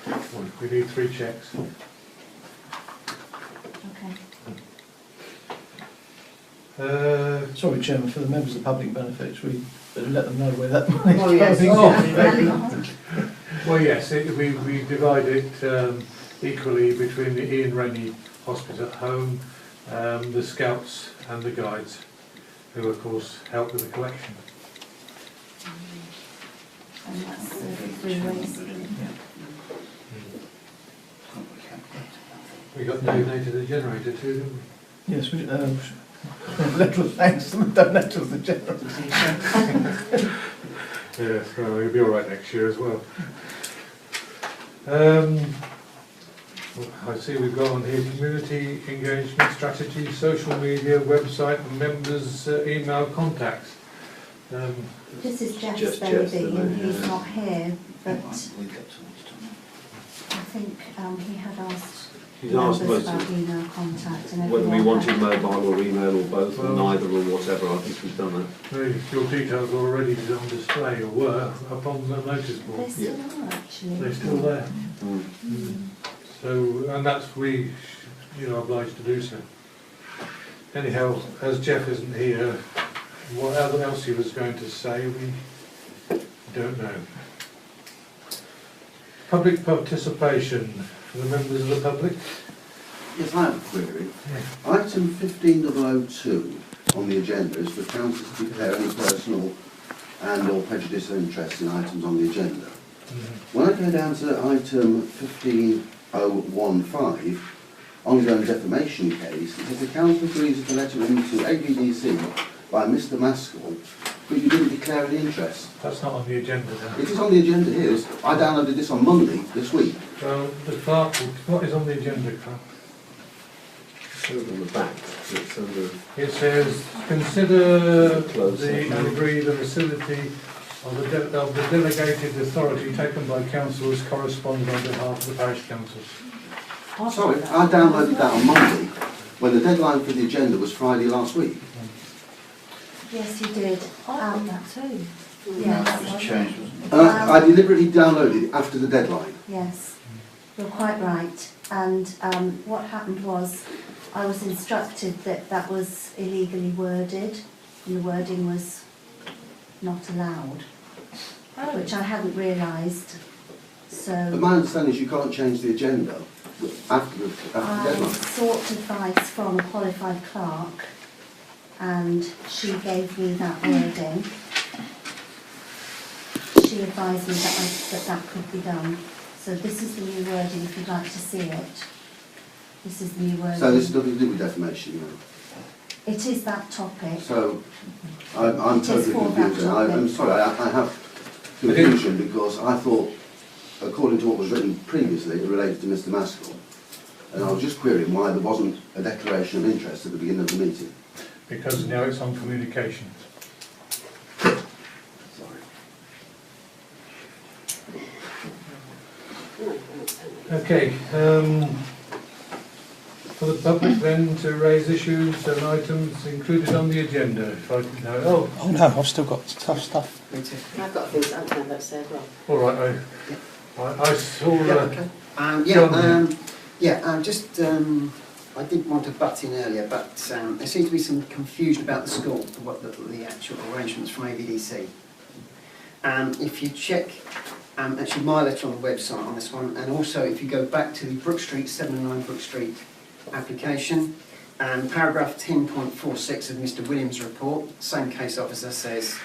B: Okay.
A: Well, we need 3 cheques.
B: Okay.
J: Sorry, Chairman, for the members of the public benefits, we better let them know where that money
G: Oh, yes.
J: is going.
A: Well, yes, we divide it equally between the Ian Rennie Hospice at Home, the Scouts and the Guides, who of course help with the collection.
B: And that's 3 ways.
A: We got donated a generator too, didn't we?
J: Yes, we, letter of thanks to the donor of the general.
A: Yes, well, he'll be all right next year as well. I see we've got on here community engagement strategy, social media, website, and members' email contacts.
B: This is Jeff's
D: Just
B: baby,
D: Jeff's, isn't
B: and
D: it?
B: he's
D: Yeah.
B: not here, but
K: We've got so much time.
B: I think he had asked
D: He's asked
B: members
D: most
B: about email contact and
D: whether we
B: everyone
D: wanted
B: had-
D: mobile or email or both, or
A: Well-
D: neither or whatever. I think we've done that.
A: Your details are already on display, or were, upon the notice
B: They
A: board.
B: still are actually.
A: They're still there.
B: Mm.
A: So, and that's obliged to do so. Anyhow, as Jeff isn't here, what else he was going to say, we don't know. Public participation for the members of the public.
K: Yes, I have a query. Item 15002 on the agenda is for council to declare any personal and or prejudicial interest in items on the agenda. When I go down to item 15015, ongoing defamation case, it says the council agrees with the letter written to ABDC by Mr Maskell, but you didn't declare any interest.
A: That's not on the agenda then.
K: It is on the agenda here. I downloaded this on Monday this week.
A: Well, the clerk, what is on the agenda, clerk?
D: It's over on the back. It's under.
A: It says, consider
D: Close
A: and agree the facility of the delegated authority taken by councils corresponding on behalf of the parish councils.
K: Sorry, I downloaded that on Monday when the deadline for the agenda was Friday last week.
B: Yes, you did.
L: That too.
B: Yes.
K: That was changed, wasn't it? I deliberately downloaded it after the deadline.
B: Yes, you're quite right. And what happened was, I was instructed that that was illegally worded, and the wording was not allowed, which I hadn't realised.
K: But
B: So
K: my understanding is you can't change the agenda after the
B: I
K: deadline.
B: sought advice from a qualified clerk, and she gave me that wording. She advised me that could be done. So this is the new wording, if you'd like to see it. This is the new wording.
K: So this has nothing to do with defamation, no?
B: It is that topic.
K: So I'm
B: It is
K: totally
B: for that
K: confused. I'm
B: topic.
K: sorry, I have confusion because I thought, according to what was written previously, it related to Mr Maskell. And I was just querying why there wasn't a declaration of interest at the beginning of the meeting.
A: Because now it's on communication.
K: Sorry.
A: Okay, for the public then to raise issues and items included on the agenda, if I could know.
J: Oh no, I've still got tough stuff.
G: I've got things that I'm about to say as well.
A: All right, I saw...
M: I did want to butt in earlier, but there seems to be some confusion about the school, what the actual arrangements from AVDC. If you check, actually my letter on the website on this one, and also if you go back to the Brook Street, 709 Brook Street application, paragraph 10.46 of Mr Williams' report, same case officer says,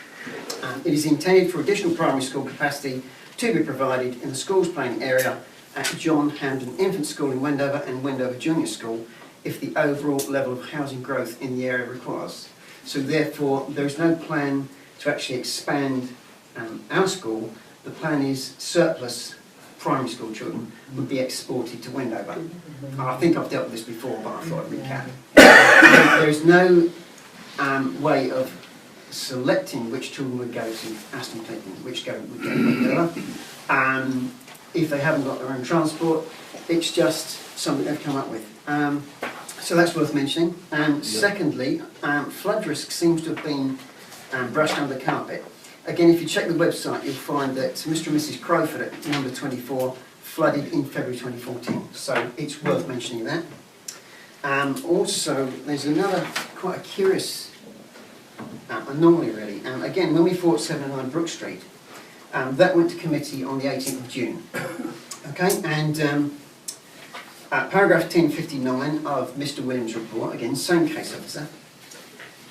M: it is intended for additional primary school capacity to be provided in the schools playing area at John Hampden Infant School in Wendover and Wendover Junior School if the overall level of housing growth in the area requires. So therefore there is no plan to actually expand our school, the plan is surplus primary school children would be exported to Wendover. I think I've dealt with this before, but I thought I'd recap. There is no way of selecting which children would go to Aston, which would go to Wendover. If they haven't got their own transport, it's just something they've come up with. So that's worth mentioning. Secondly, flood risk seems to have been brushed under the carpet. Again, if you check the website, you'll find that Mr. and Mrs. Crowford at number 24 flooded in February 2014. So it's worth mentioning that. Also, there's another quite a curious anomaly, really. Again, when we fought 709 Brook Street, that went to committee on the 18th of June. Okay, and paragraph 1059 of Mr. Williams' report, again, same case officer,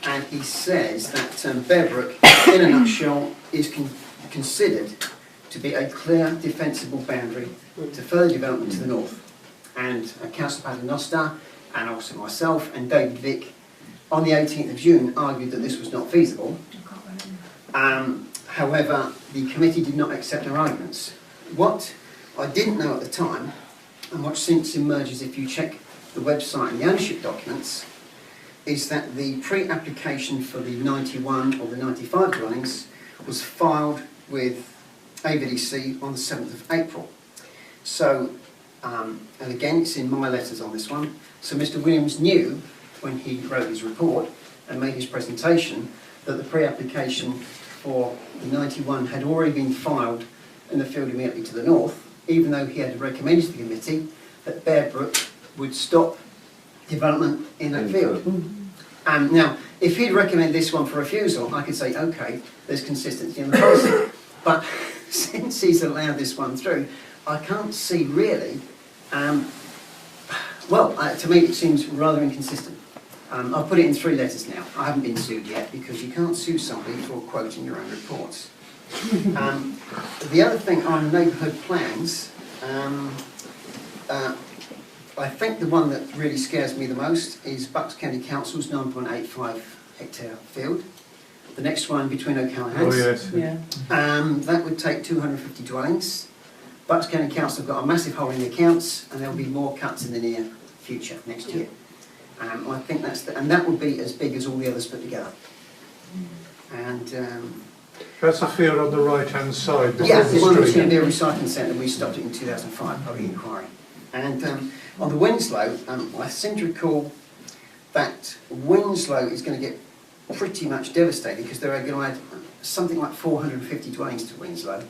M: and he says that Bear Brook, in a nutshell, is considered to be a clear defensible boundary to further development to the north. And Councillor Paternoster, and also myself and David Vick, on the 18th of June, argued that this was not feasible. However, the committee did not accept our arguments. What I didn't know at the time, and what since emerges if you check the website and the ownership documents, is that the pre-application for the 91 or the 95 dwellings was filed with AVDC on the 7th of April. So, and again, it's in my letters on this one, so Mr. Williams knew when he wrote his report and made his presentation that the pre-application for the 91 had already been filed in the field immediately to the north, even though he had recommended to the committee that Bear Brook would stop development in that field. Now, if he'd recommend this one for refusal, I could say, okay, there's consistency in the policy. But since he's allowed this one through, I can't see really, to me it seems rather inconsistent. I'll put it in 3 letters now. I haven't been sued yet because you can't sue somebody for quoting your own reports. The other thing on neighbourhood plans, I think the one that really scares me the most is Bucks County Council's 9.85 hectare field. The next one between O'Callaghan's.
A: Oh yes.
C: Yeah.
M: That would take 250 dwellings. Bucks County Council have got a massive hole in the accounts, and there will be more cuts in the near future next year. I think and that would be as big as all the others put together. And
A: That's a field on the right-hand side.
M: yeah,
A: the
M: the one that's
A: street.
M: going to be a recycling centre. We stopped it in 2005, public inquiry. And on the Winslow, I seem to recall that Winslow is going to get pretty much devastated because they're going to add something like 450 dwellings to Winslow,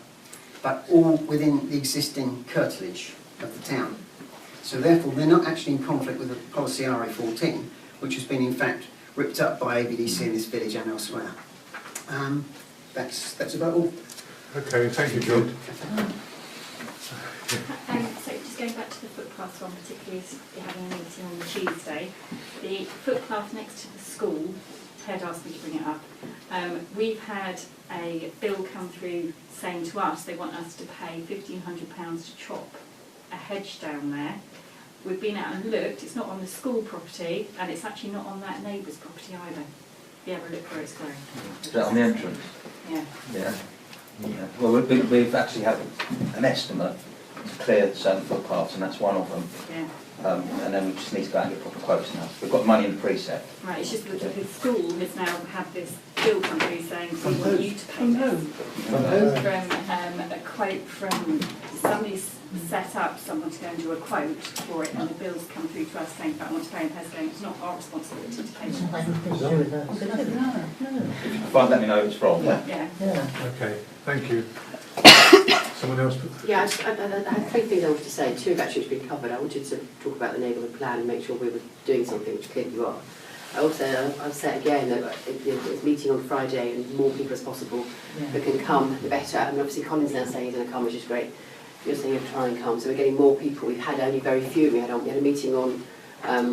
M: but all within the existing curtilage of the town. So therefore, they're not actually in conflict with the policy RA14, which has been in fact ripped up by ABDC in this village and elsewhere. That's about all.
A: Okay, thank you, John.
E: So just going back to the footpath one, particularly as you're having a meeting on Tuesday, the footpath next to the school, Ted asked me to bring it up. We've had a bill come through saying to us they want us to pay £1,500 to chop a hedge down there. We've been out and looked, it's not on the school property and it's actually not on that neighbour's property either. If you have a look where it's going.
I: Is that on the entrance?
E: Yeah.
I: Yeah. Yeah. Well, we've actually had an estimate to clear certain footpaths, and that's one of them.
E: Yeah.
I: And then we just need to go out and get proper quotes now. We've got money in the precept.
E: Right, it's just that the school has now had this bill come through saying we want you to pay this. From a quote from somebody's set up someone to go and do a quote for it, and the bill's come through to us saying that I want to pay, and Pez going, it's not our responsibility to pay for it.
I: If you can let me know who it's from.
E: Yeah.
A: Okay, thank you. Someone else?
G: Yeah, I had 3 things I wanted to say. 2 have actually been covered. I wanted to talk about the neighbourhood plan and make sure we were doing something, which clearly you are. I'll say again that it's meeting on Friday and more people as possible that can come, the better. I mean, obviously Colin's now saying he's going to come, which is great. You're saying you'll try and come, so we're getting more people. We've had only very few. We had a meeting on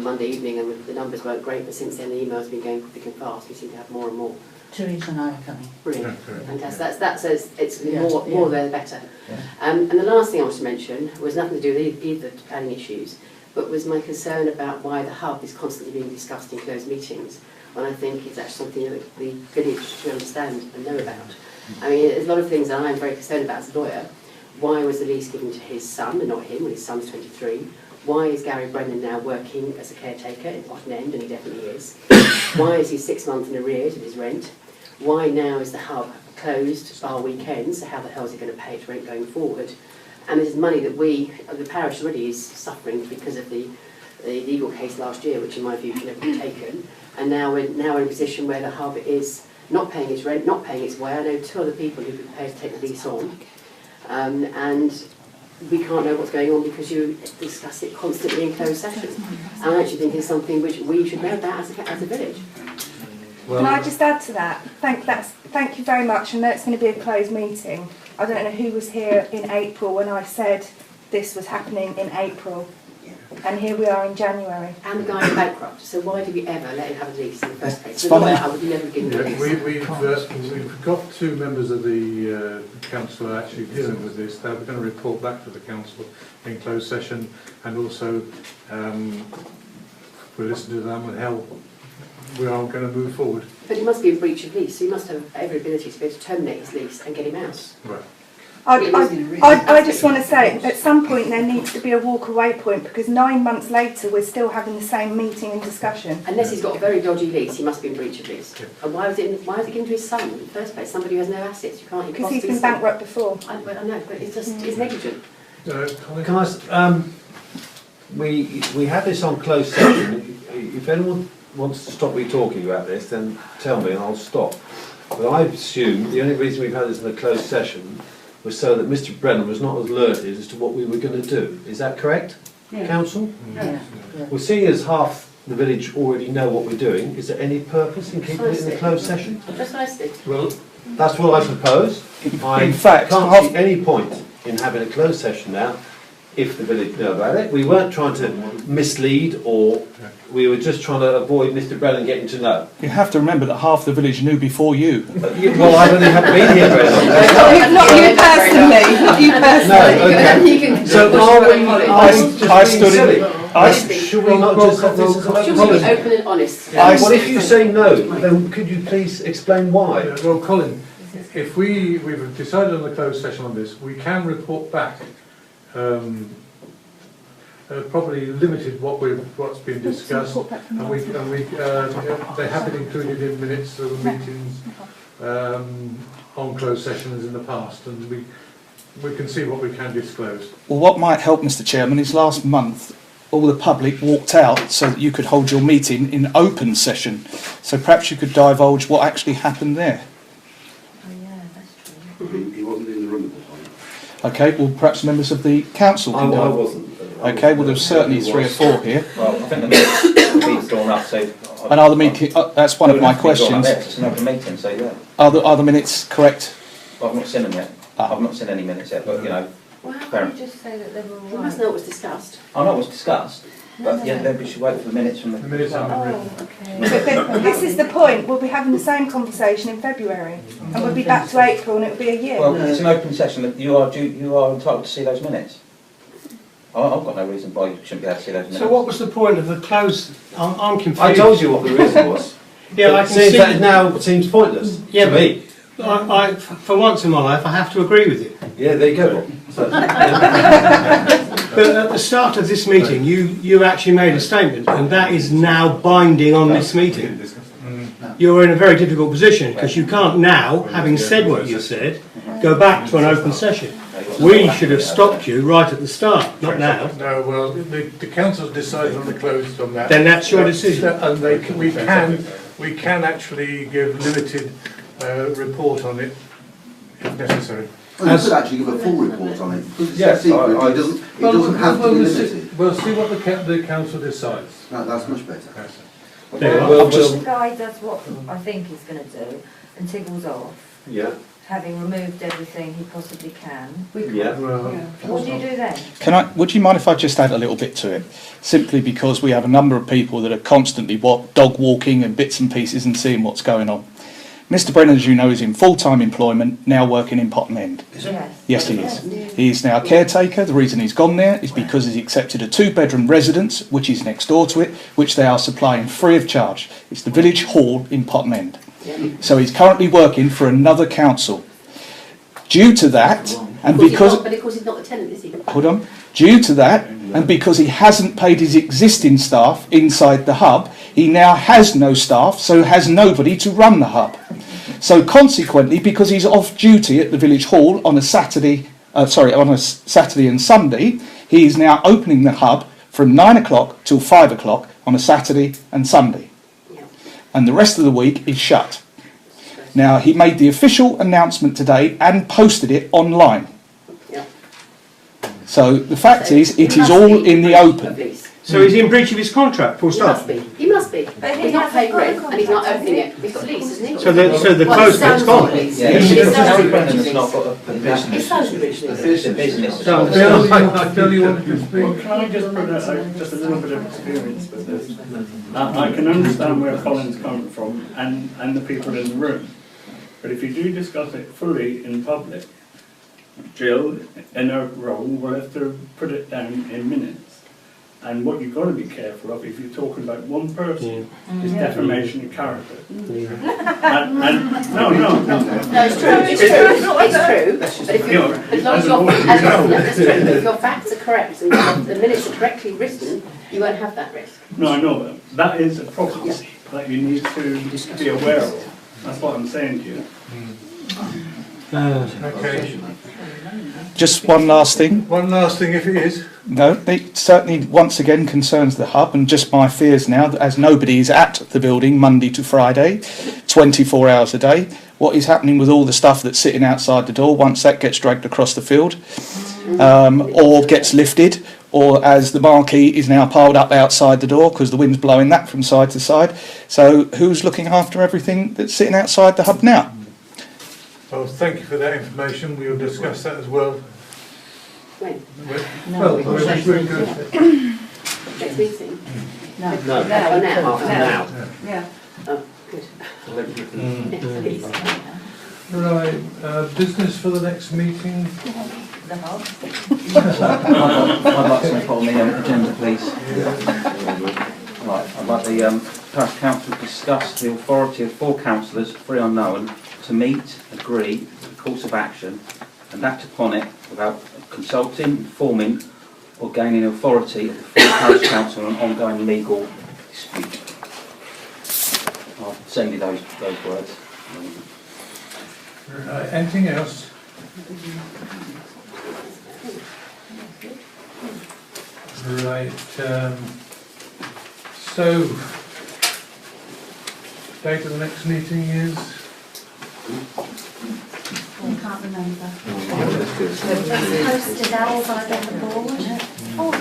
G: Monday evening and the numbers weren't great, but since then the emails have been going thick and fast. We seem to have more and more.
L: Teresa and I are coming.
G: Brilliant.
A: Yeah,
G: Fantastic. That says it's more there the better. And the last thing I want to mention was nothing to do with either the planning issues, but was my concern about why the hub is constantly being discussed in closed meetings, when I think it's actually something that the village should understand and know about. I mean, there's a lot of things that I'm very concerned about as a lawyer. Why was the lease given to his son and not him when his son's 23? Why is Gary Brennan now working as a caretaker in Bottom End, and he definitely is? Why is he 6 months in arrears of his rent? Why now is the hub closed bar weekends? So how the hell is he going to pay its rent going forward? And this is money that the parish already is suffering because of the legal case last year, which in my view should never be taken. And now we're in a position where the hub is not paying its rent, not paying its way. I know 2 other people who've been prepared to take the lease on. And we can't know what's going on because you discuss it constantly in closed session. And I actually think it's something which we should know about as a village.
A: Well,
N: Can I just add to that? Thank you very much. I know it's going to be a closed meeting. I don't know who was here in April when I said this was happening in April. And here we are in January.
G: And the guy is bankrupt, so why did we ever let him have a lease in the first place?
J: It's funny.
G: I would never give him a lease.
A: we've got 2 members of the council are actually dealing with this. They're going to report back to the council in closed session, and also we'll listen to them and how we are going to move forward.
G: But he must be in breach of lease, so he must have every ability to be able to terminate his lease and get him out.
A: Right.
N: I just want to say, at some point there needs to be a walk-away point, because 9 months later we're still having the same meeting and discussion.
G: Unless he's got a very dodgy lease, he must be in breach of lease. Yeah. And why was it given to his son in the first place? Somebody who has no assets. You can't.
N: Because he's been bankrupt before.
G: I know, but it's just it's negligent.
D: Can I? We had this on closed session. If anyone wants to stop me talking about this, then tell me and I'll stop. But I assume the only reason we've had this in a closed session was so that Mr. Brennan was not alerted as to what we were going to do. Is that correct, Council?
G: Yeah.
D: Well, seeing as half the village already know what we're doing, is there any purpose in keeping it in a closed session?
G: Precisely.
D: Well, that's what I propose.
J: In fact,
D: can't see any point in having a closed session now if the village know about it. We weren't trying to mislead, or we were just trying to avoid Mr. Brennan getting to know.
J: you have to remember that half the village knew before you.
D: Well, I only haven't been here very long.
N: Not you personally, not you personally.
D: No, okay. So
J: I stood in.
D: Should we not just have this as an
G: Should
D: open
G: we be open and honest?
D: Well, if you say no, then could you please explain why?
A: Well, Colin, if we've decided on the closed session on this, we can report back. Probably limited what's been discussed, and they have been included in minutes of the meetings on closed sessions in the past, and we can see what we can disclose.
J: Well, what might help, Mr. Chairman, is last month all the public walked out so that you could hold your meeting in open session. So perhaps you could divulge what actually happened there.
B: Oh yeah, that's true.
K: He wasn't in the room at the time.
J: Okay, well perhaps members of the council can
D: I
J: divulge.
D: wasn't.
J: Okay, well there's certainly 3 or 4 here.
I: Well, I think the meeting's drawn up, so...
J: And are the meeting, that's one of my questions.
I: It's an open meeting, so yeah.
J: Are the minutes correct?
I: Well, I've not seen them yet. I've not seen any minutes yet, but you know...
L: Well, how
I: fair
L: can
I: enough.
L: you just say that they were all
G: We must know what was discussed.
I: I know it was discussed, but yeah, then we should wait for the minutes from the...
A: The minutes haven't been written.
L: Oh, okay.
N: But then, this is the point, we'll be having the same conversation in February, and we'll be back to April and it'll be a year.
I: Well, it's an open session, that you are entitled to see those minutes. I've got no reason why you shouldn't be able to see those minutes.
O: So what was the point of the close? I'm confused.
D: I told you what the reason was.
O: Yeah, I can
D: seems
O: see.
D: that now seems pointless to me.
O: For once in my life, I have to agree with you.
D: Yeah, there you go. So,
O: But at the start of this meeting, you actually made a statement, and that is now binding on this meeting. You're in a very difficult position because you can't now, having said what you said, go back to an open session. We should have stopped you right at the start, not now.
A: No, well, the council's decided on the closed on that.
O: Then that's your decision.
A: And we can actually give limited report on it if necessary.
K: Well, you could actually give a full report on it. Because it's
D: Yes,
K: a secret, it doesn't have to be limited.
A: We'll see what the council decides.
K: That's much better.
L: The guy does what I think he's going to do and tiggles off,
D: yeah.
L: having removed everything he possibly can.
D: Yeah.
L: What do you do then?
J: Would you mind if I just add a little bit to it? Simply because we have a number of people that are constantly dog walking and bits and pieces and seeing what's going on. Mr Brennan, as you know, is in full-time employment, now working in Potton End.
B: Yes.
J: Yes, he is. He is now a caretaker. The reason he's gone there is because he's accepted a 2-bedroom residence, which is next door to it, which they are supplying free of charge. It's the village hall in Potton End. So he's currently working for another council. Due to that, and because...
G: But of course he's not the tenant, is he?
J: Hold on. Due to that, and because he hasn't paid his existing staff inside the hub, he now has no staff, so has nobody to run the hub. So consequently, because he's off duty at the village hall on a Saturday and Sunday, he is now opening the hub from 9 o'clock till 5 o'clock on a Saturday and Sunday. And the rest of the week is shut. Now, he made the official announcement today and posted it online. So the fact is, it is all in the open.
O: So he's in breach of his contract, full stop?
G: He must be. But he's not paid rent and he's not opening it. He's got lease, isn't he?
O: So the close bit's gone?
I: Brendan's not got a business.
G: The business.
A: Bill, you wanted to speak?
F: Well, can I just put just a little bit of experience with this? I can understand where Colin's coming from and the people in the room. But if you do discuss it fully in public, Jill, in her role, will have to put it down in minutes. And what you've got to be careful of, if you're talking about one person, is defamation of character. No,
G: it's true. It's true. But if you're, as long as you're, that's true. But if your facts are correct and the minutes are correctly written, you won't have that risk.
F: No, I know that is a problem that you need to be aware of. That's what I'm saying to you.
A: Okay.
J: Just one last thing.
A: One last thing, if it is.
J: No, it certainly once again concerns the hub, and just my fears now that as nobody is at the building Monday to Friday, 24 hours a day, what is happening with all the stuff that's sitting outside the door once that gets dragged across the field, or gets lifted, or as the marquee is now piled up outside the door because the wind's blowing that from side to side. So who's looking after everything that's sitting outside the hub now?
A: Well, thank you for that information. We'll discuss that as well.
G: When?
A: Well, we're good.
G: Next meeting?
C: No.
G: Oh, now.
C: Yeah.
G: Oh, good.
A: Right, business for the next meeting.
I: I'd like to put on the agenda, please. Right, I'd like the Parish Council to discuss the authority of 4 councillors, 3 unknown, to meet, agree, the course of action, and act upon it without consulting, informing, or gaining authority of the 4 Parish Council on an ongoing legal dispute. I'll send you those words.
A: Right, anything else? Right, so, date of the next meeting is?
B: I can't remember. Posted outside on the board. Oh,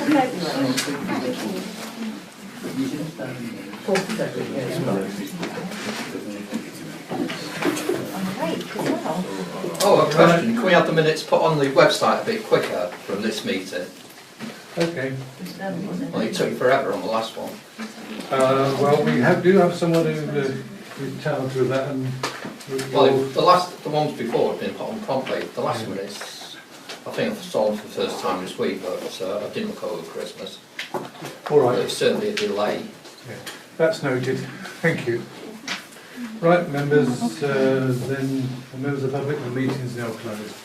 P: Oh, a question. Can we have the minutes put on the website a bit quicker from this meeting?
A: Okay.
P: Well, it took you forever on the last one.
A: Well, we do have someone who's talented with that, and
P: Well, the ones before have been put on promptly. The last minutes, I think I saw them for the first time this week, but I didn't look over Christmas.
A: all right.
P: There's certainly a delay.
A: Yeah, that's noted. Thank you. Right, members, then the members of the public, the meeting is now closed.